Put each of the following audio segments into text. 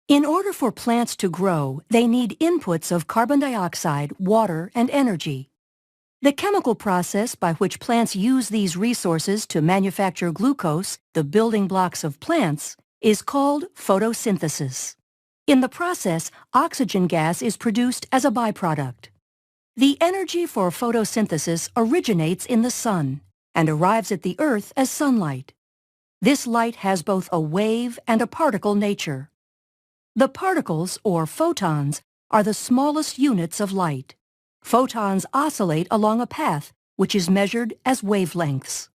In order for plants to grow, they need inputs of carbon dioxide, water, and energy. The chemical process by which plants use these resources to manufacture glucose, the building blocks of plants, is called photosynthesis. In the process, oxygen gas is produced as a byproduct. The energy for photosynthesis originates in the sun and arrives at the earth as sunlight. This light has both a wave and a particle nature. The particles, or photons, are the smallest units of light. Photons oscillate along a path, which is measured as wavelengths.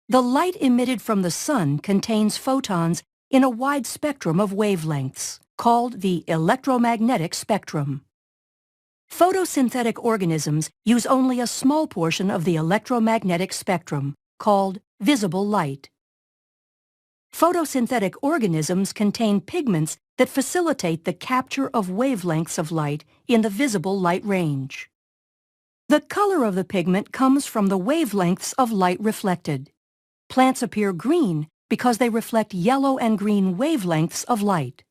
The light emitted from the sun contains photons in a wide spectrum of wavelengths, called the electromagnetic spectrum. Photosynthetic organisms use only a small portion of the electromagnetic spectrum, called visible light. Photosynthetic organisms contain pigments that facilitate the capture of wavelengths of light in the visible light range. The color of the pigment comes from the wavelengths of light reflected. Plants appear green because they reflect yellow and green wavelengths of light.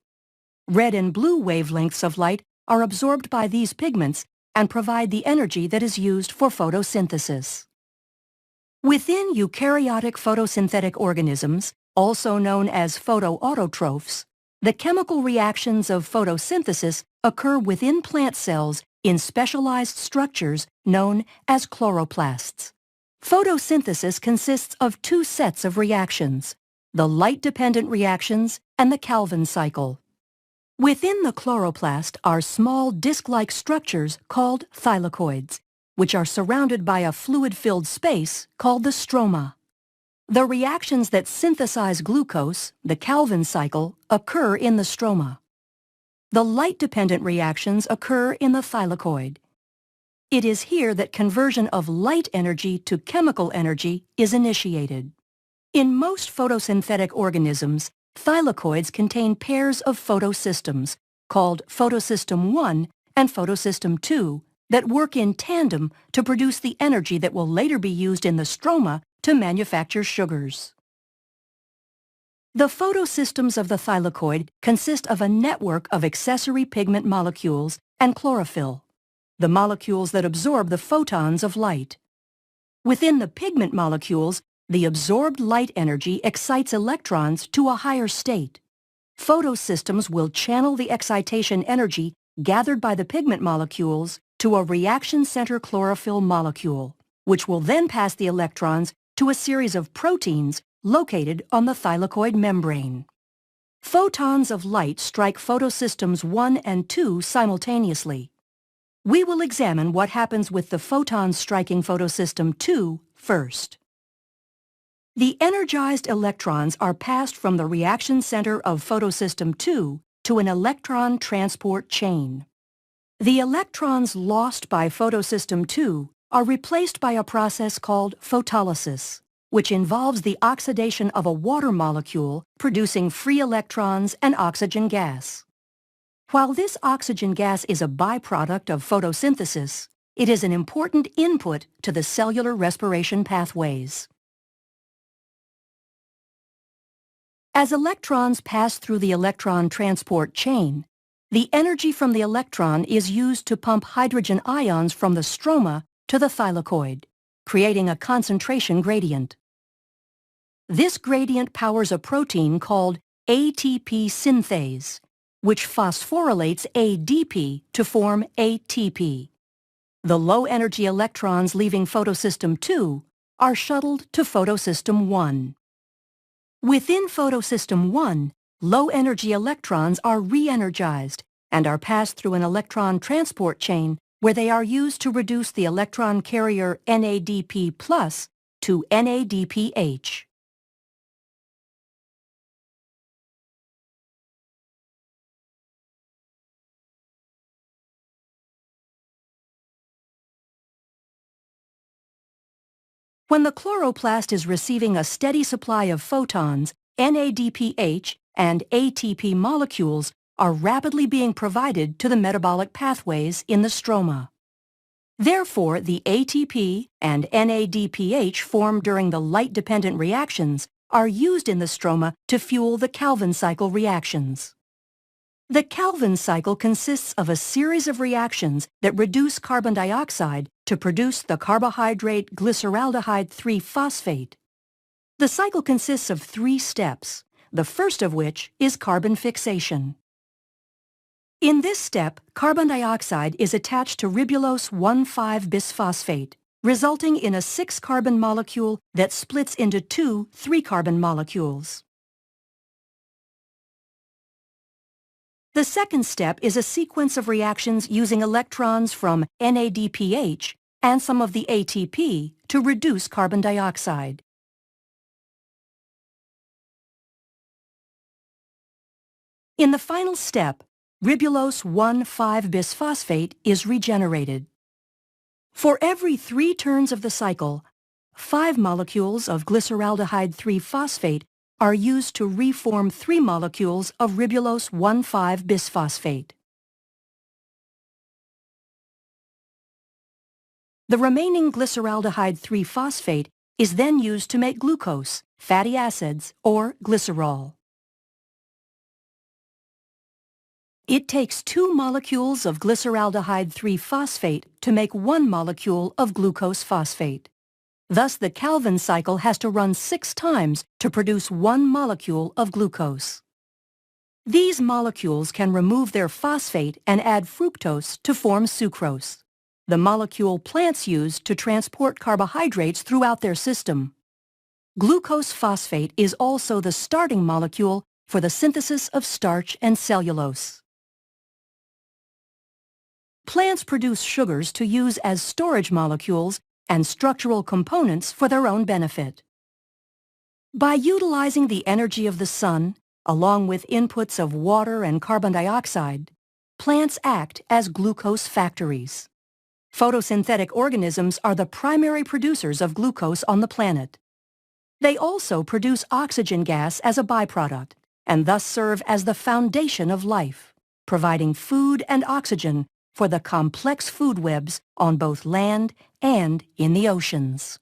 Red and blue wavelengths of light are absorbed by these pigments and provide the energy that is used for photosynthesis. Within eukaryotic photosynthetic organisms, also known as photoautotrophs, the chemical reactions of photosynthesis occur within plant cells in specialized structures known as chloroplasts. Photosynthesis consists of two sets of reactions, the light-dependent reactions and the Calvin cycle. Within the chloroplast are small disc-like structures called thylakoids, which are surrounded by a fluid-filled space called the stroma. The reactions that synthesize glucose, the Calvin cycle, occur in the stroma. The light-dependent reactions occur in the thylakoid. It is here that conversion of light energy to chemical energy is initiated. In most photosynthetic organisms, thylakoids contain pairs of photosystems, called photosystem 1 and photosystem 2, that work in tandem to produce the energy that will later be used in the stroma to manufacture sugars. The photosystems of the thylakoid consist of a network of accessory pigment molecules and chlorophyll, the molecules that absorb the photons of light. Within the pigment molecules, the absorbed light energy excites electrons to a higher state. Photosystems will channel the excitation energy gathered by the pigment molecules to a reaction center chlorophyll molecule, which will then pass the electrons to a series of proteins located on the thylakoid membrane. Photons of light strike photosystems 1 and 2 simultaneously. We will examine what happens with the photons striking photosystem 2 first. The energized electrons are passed from the reaction center of photosystem 2 to an electron transport chain. The electrons lost by photosystem 2 are replaced by a process called photolysis, which involves the oxidation of a water molecule producing free electrons and oxygen gas. While this oxygen gas is a byproduct of photosynthesis, it is an important input to the cellular respiration pathways. As electrons pass through the electron transport chain, the energy from the electron is used to pump hydrogen ions from the stroma to the thylakoid, creating a concentration gradient. This gradient powers a protein called ATP synthase, which phosphorylates ADP to form ATP. The low-energy electrons leaving photosystem 2 are shuttled to photosystem 1. Within photosystem 1, low-energy electrons are re-energized and are passed through an electron transport chain where they are used to reduce the electron carrier NADP+ to NADPH. When the chloroplast is receiving a steady supply of photons, NADPH and ATP molecules are rapidly being provided to the metabolic pathways in the stroma. Therefore, the ATP and NADPH formed during the light-dependent reactions are used in the stroma to fuel the Calvin cycle reactions. The Calvin cycle consists of a series of reactions that reduce carbon dioxide to produce the carbohydrate glyceraldehyde 3-phosphate. The cycle consists of 3 steps, the first of which is carbon fixation. In this step, carbon dioxide is attached to ribulose 1,5-bisphosphate, resulting in a 6-carbon molecule that splits into 2 3-carbon molecules. The second step is a sequence of reactions using electrons from NADPH and some of the ATP to reduce carbon dioxide. In the final step, ribulose 1,5-bisphosphate is regenerated. For every 3 turns of the cycle, 5 molecules of glyceraldehyde 3-phosphate are used to reform 3 molecules of ribulose 1,5-bisphosphate. The remaining glyceraldehyde 3-phosphate is then used to make glucose, fatty acids, or glycerol. It takes 2 molecules of glyceraldehyde 3-phosphate to make 1 molecule of glucose phosphate. Thus, the Calvin cycle has to run 6 times to produce 1 molecule of glucose. These molecules can remove their phosphate and add fructose to form sucrose, the molecule plants use to transport carbohydrates throughout their system. Glucose phosphate is also the starting molecule for the synthesis of starch and cellulose. Plants produce sugars to use as storage molecules and structural components for their own benefit. By utilizing the energy of the sun, along with inputs of water and carbon dioxide, plants act as glucose factories. Photosynthetic organisms are the primary producers of glucose on the planet. They also produce oxygen gas as a byproduct, and thus serve as the foundation of life, providing food and oxygen for the complex food webs on both land and in the oceans.